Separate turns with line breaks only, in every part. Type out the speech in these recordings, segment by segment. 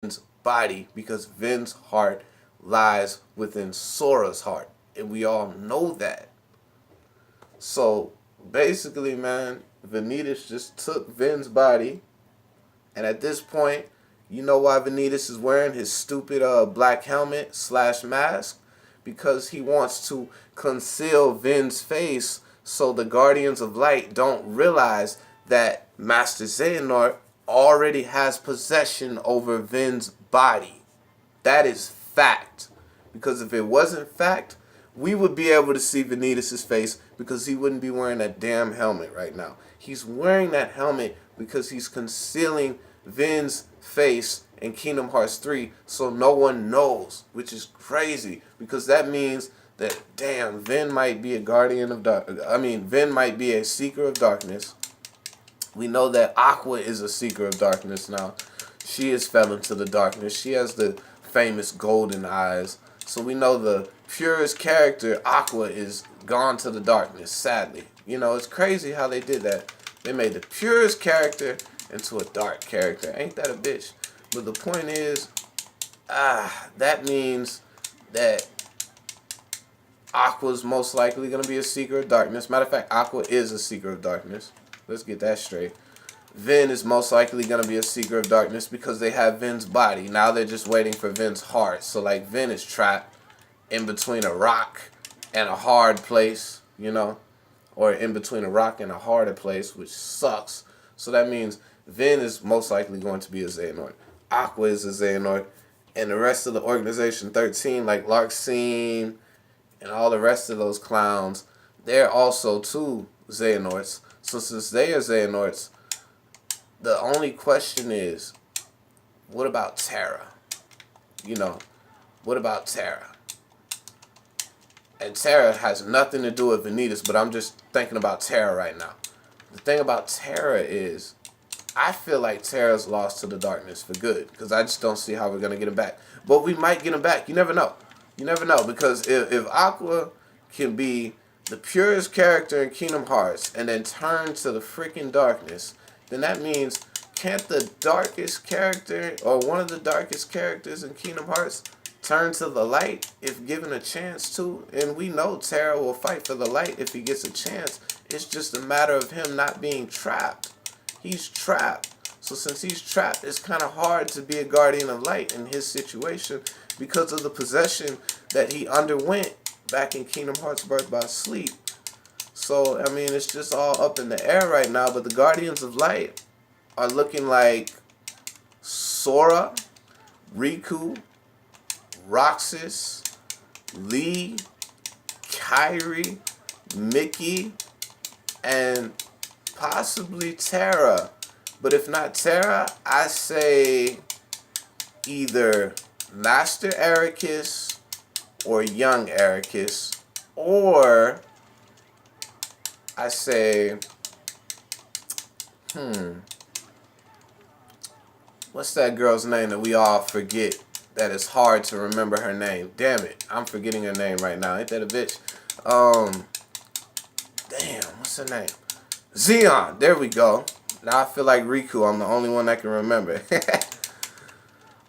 Vin's body because Vin's heart lies within Sora's heart. And we all know that. So basically, man, Vanitas just took Vin's body, and at this point, you know why Vanitas is wearing his stupid black helmet slash mask? Because he wants to conceal Vin's face so the Guardians of Light don't realize that Master Xehanort already has possession over Vin's body. That is fact. Because if it wasn't fact, we would be able to see Vanitas' face because he wouldn't be wearing that damn helmet right now. He's wearing that helmet because he's concealing Vin's face in Kingdom Hearts 3 so no one knows, which is crazy because that means that, damn, Vin might be a guardian of Vin might be a seeker of darkness. We know that Aqua is a seeker of darkness now. She is fell into the darkness. She has the famous golden eyes. So we know the purest character, Aqua, is gone to the darkness, sadly. You know, it's crazy how they did that. They made the purest character into a dark character. Ain't that a bitch? But the point is, that means that Aqua's most likely going to be a seeker of darkness. Matter of fact, Aqua is a seeker of darkness. Let's get that straight. Vin is most likely going to be a seeker of darkness because they have Vin's body. Now they're just waiting for Vin's heart. So, like, Vin is trapped in between a rock and a hard place, you know, or in between a rock and a harder place, which sucks. So that means Vin is most likely going to be a Xehanort. Aqua is a Xehanort. And the rest of the Organization 13, like Larxene and all the rest of those clowns, they're also two Xehanorts. So since they are Xehanorts, the only question is, what about Terra? You know, what about Terra? And Terra has nothing to do with Vanitas, but I'm just thinking about Terra right now. The thing about Terra is, I feel like Terra's lost to the darkness for good, because I just don't see how we're going to get him back. But we might get him back. You never know. You never know, because if Aqua can be the purest character in Kingdom Hearts and then turn to the freaking darkness, then that means, can't the darkest character, or one of the darkest characters in Kingdom Hearts, turn to the light if given a chance to? And we know Terra will fight for the light if he gets a chance. It's just a matter of him not being trapped. He's trapped. So since he's trapped, it's kind of hard to be a guardian of light in his situation because of the possession that he underwent back in Kingdom Hearts Birth by Sleep. So, I mean, it's just all up in the air right now, but the Guardians of Light are looking like Sora, Riku, Roxas, Lee, Kyrie, Mickey, and possibly Terra. But if not Terra, I say either Master Ericus or Young Ericus, or I say, what's that girl's name that we all forget that is hard to remember her name? Damn it, I'm forgetting her name right now. Ain't that a bitch? Damn, what's her name? Xeon, there we go. Now I feel like Riku, I'm the only one that can remember.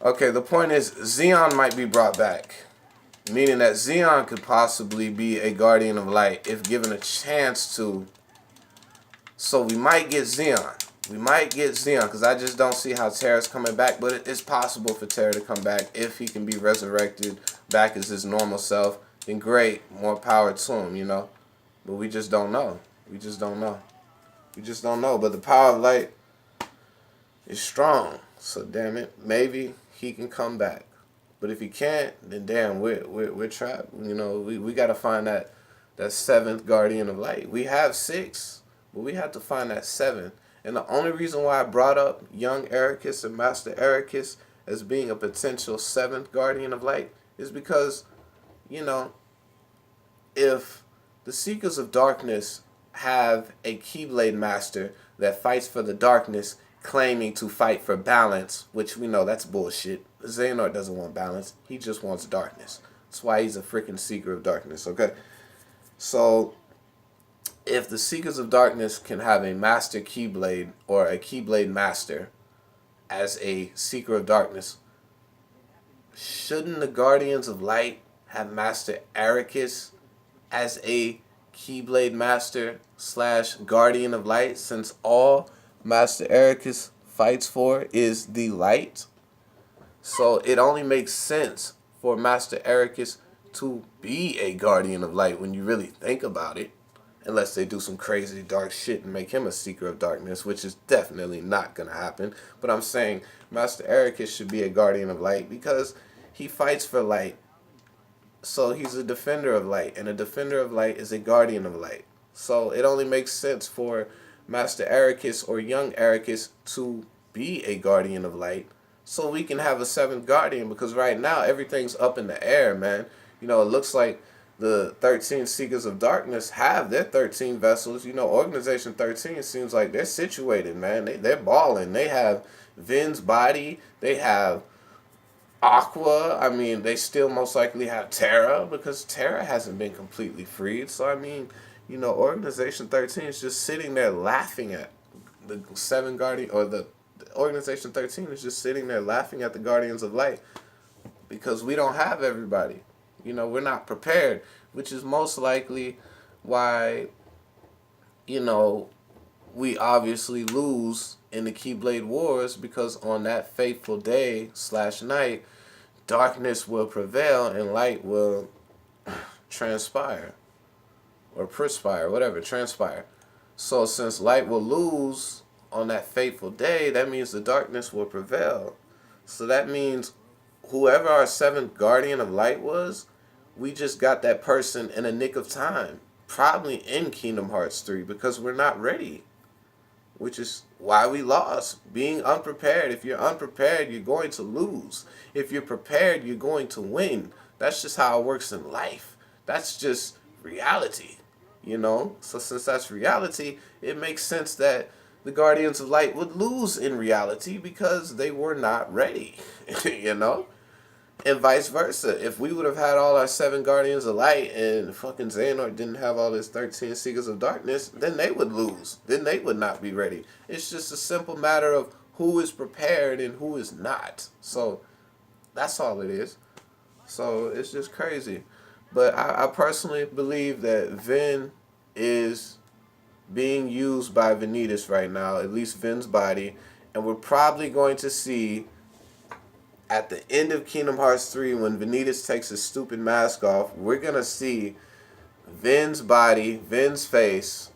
Okay, the point is, Xeon might be brought back. Meaning that Xeon could possibly be a Guardian of Light if given a chance to. So we might get Xeon. We might get Xeon because I just don't see how Terra's coming back. But it's possible for Terra to come back if he can be resurrected back as his normal self. Then great, more power to him, you know. But we just don't know. We just don't know. We just don't know. But the power of light is strong. So damn it, maybe he can come back. But if he can't, then damn, we're trapped. You know, we got to find that seventh Guardian of Light. We have 6, but we have to find that 7th. And the only reason why I brought up Young Ericus and Master Ericus as being a potential 7th Guardian of Light is because, you know, if the Seekers of Darkness have a Keyblade Master that fights for the darkness, claiming to fight for balance, which we know that's bullshit. Xehanort doesn't want balance. He just wants darkness. That's why he's a freaking Seeker of Darkness, okay? So, if the Seekers of Darkness can have a Master Keyblade or a Keyblade Master as a Seeker of Darkness, shouldn't the Guardians of Light have Master Ericus as a Keyblade Master slash Guardian of Light, since all Master Ericus fights for is the light? So it only makes sense for Master Ericus to be a Guardian of Light when you really think about it. Unless they do some crazy dark shit and make him a Seeker of Darkness, which is definitely not going to happen. But I'm saying Master Ericus should be a Guardian of Light because he fights for light. So he's a Defender of Light, and a Defender of Light is a Guardian of Light. So it only makes sense for Master Ericus or Young Ericus to be a Guardian of Light so we can have a 7th Guardian, because right now everything's up in the air, man. You know, it looks like the 13 Seekers of Darkness have their 13 vessels. You know, Organization 13 seems like they're situated, man. They're balling. They have Vin's body. They have Aqua. I mean, they still most likely have Terra, because Terra hasn't been completely freed. So, I mean, you know, Organization 13 is just sitting there laughing at the 7 Guardian, or the Organization 13 is just sitting there laughing at the Guardians of Light because we don't have everybody. You know, we're not prepared, which is most likely why, you know, we obviously lose in the Keyblade Wars, because on that fateful day / night, darkness will prevail and light will transpire. Or perspire, whatever, transpire. So since light will lose on that fateful day, that means the darkness will prevail. So that means whoever our 7th Guardian of Light was, we just got that person in a nick of time. Probably in Kingdom Hearts 3, because we're not ready. Which is why we lost. Being unprepared. If you're unprepared, you're going to lose. If you're prepared, you're going to win. That's just how it works in life. That's just reality. You know? So since that's reality, it makes sense that the Guardians of Light would lose in reality because they were not ready. You know? And vice versa. If we would have had all our 7 Guardians of Light and fucking Xehanort didn't have all his 13 Seekers of Darkness, then they would lose. Then they would not be ready. It's just a simple matter of who is prepared and who is not. So that's all it is. So it's just crazy. But I personally believe that Vin is being used by Vanitas right now, at least Vin's body. And we're probably going to see at the end of Kingdom Hearts 3, when Vanitas takes his stupid mask off, we're going to see Vin's body, Vin's face,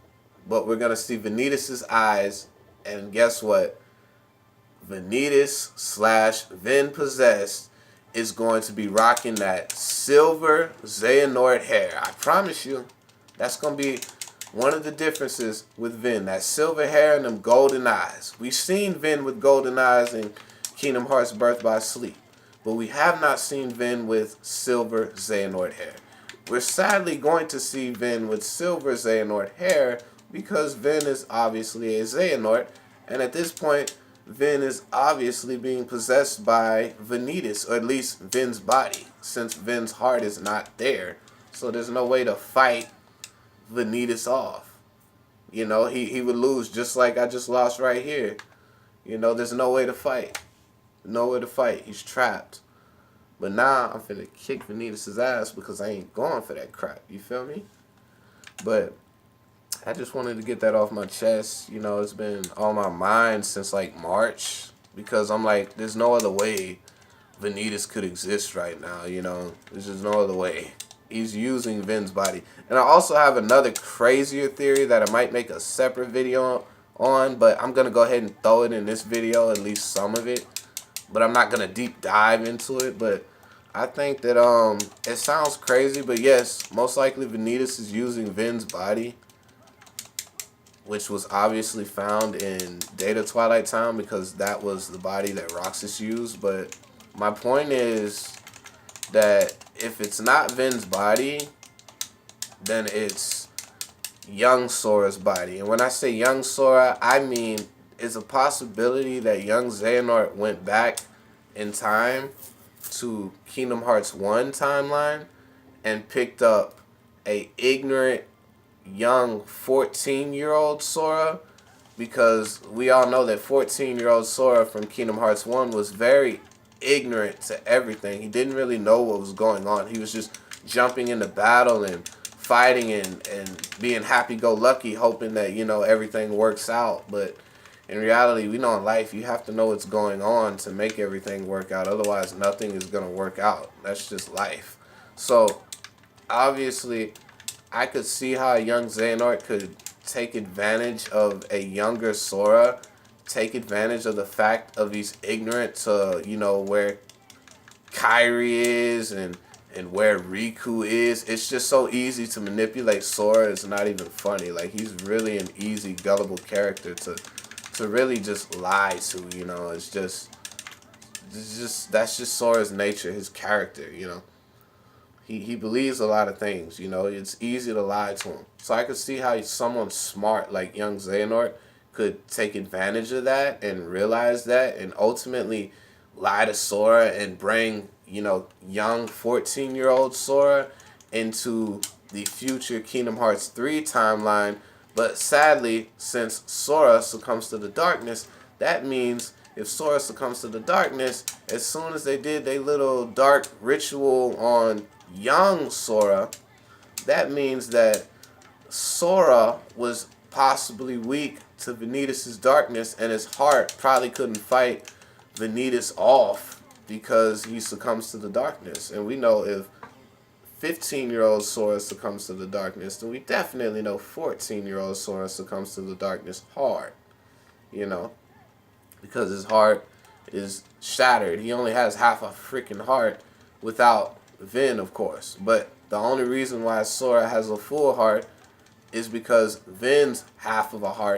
but we're going to see Vanitas' eyes, and guess what? Vanitas / Vin Possessed is going to be rocking that silver Xehanort hair. I promise you, that's going to be one of the differences with Vin. That silver hair and them golden eyes. We've seen Vin with golden eyes in Kingdom Hearts Birth by Sleep, but we have not seen Vin with silver Xehanort hair. We're sadly going to see Vin with silver Xehanort hair because Vin is obviously a Xehanort, and at this point, Vin is obviously being possessed by Vanitas, or at least Vin's body, since Vin's heart is not there. So there's no way to fight Vanitas off. You know, he would lose just like I just lost right here. You know, there's no way to fight. Nowhere to fight. He's trapped. But now I'm finna kick Vanitas' ass because I ain't going for that crap. You feel me? But I just wanted to get that off my chest. You know, it's been on my mind since like March, because I'm like, there's no other way Vanitas could exist right now. You know, there's just no other way. He's using Vin's body. And I also have another crazier theory that I might make a separate video on, but I'm gonna go ahead and throw it in this video, at least some of it. But I'm not gonna deep dive into it. But I think that it sounds crazy, but yes, most likely Vanitas is using Vin's body, which was obviously found in Data Twilight Town, because that was the body that Roxas used. But my point is that if it's not Vin's body, then it's young Sora's body. And when I say young Sora, I mean it's a possibility that young Xehanort went back in time to Kingdom Hearts 1 timeline and picked up a ignorant young 14-year-old Sora, because we all know that 14-year-old Sora from Kingdom Hearts 1 was very ignorant to everything. He didn't really know what was going on. He was just jumping into battle and fighting and being happy-go-lucky, hoping that, you know, everything works out. But in reality, we know in life you have to know what's going on to make everything work out. Otherwise, nothing is going to work out. That's just life. So, obviously, I could see how a young Xehanort could take advantage of a younger Sora, take advantage of the fact of he's ignorant to, you know, where Kairi is and where Riku is. It's just so easy to manipulate Sora. It's not even funny. Like, he's really an easy, gullible character to really just lie to, you know. It's just that's just Sora's nature, his character, you know. He believes a lot of things, you know. It's easy to lie to him. So I could see how someone smart like young Xehanort could take advantage of that and realize that and ultimately lie to Sora and bring, you know, young 14-year-old Sora into the future Kingdom Hearts 3 timeline. But sadly, since Sora succumbs to the darkness, that means if Sora succumbs to the darkness, as soon as they did their little dark ritual on young Sora, that means that Sora was possibly weak to Vanitas' darkness, and his heart probably couldn't fight Vanitas off because he succumbs to the darkness. And we know if 15-year-old Sora succumbs to the darkness, then we definitely know 14-year-old Sora succumbs to the darkness hard, you know, because his heart is shattered. He only has half a freaking heart without Vin, of course. But the only reason why Sora has a full heart is because Vin's half of a heart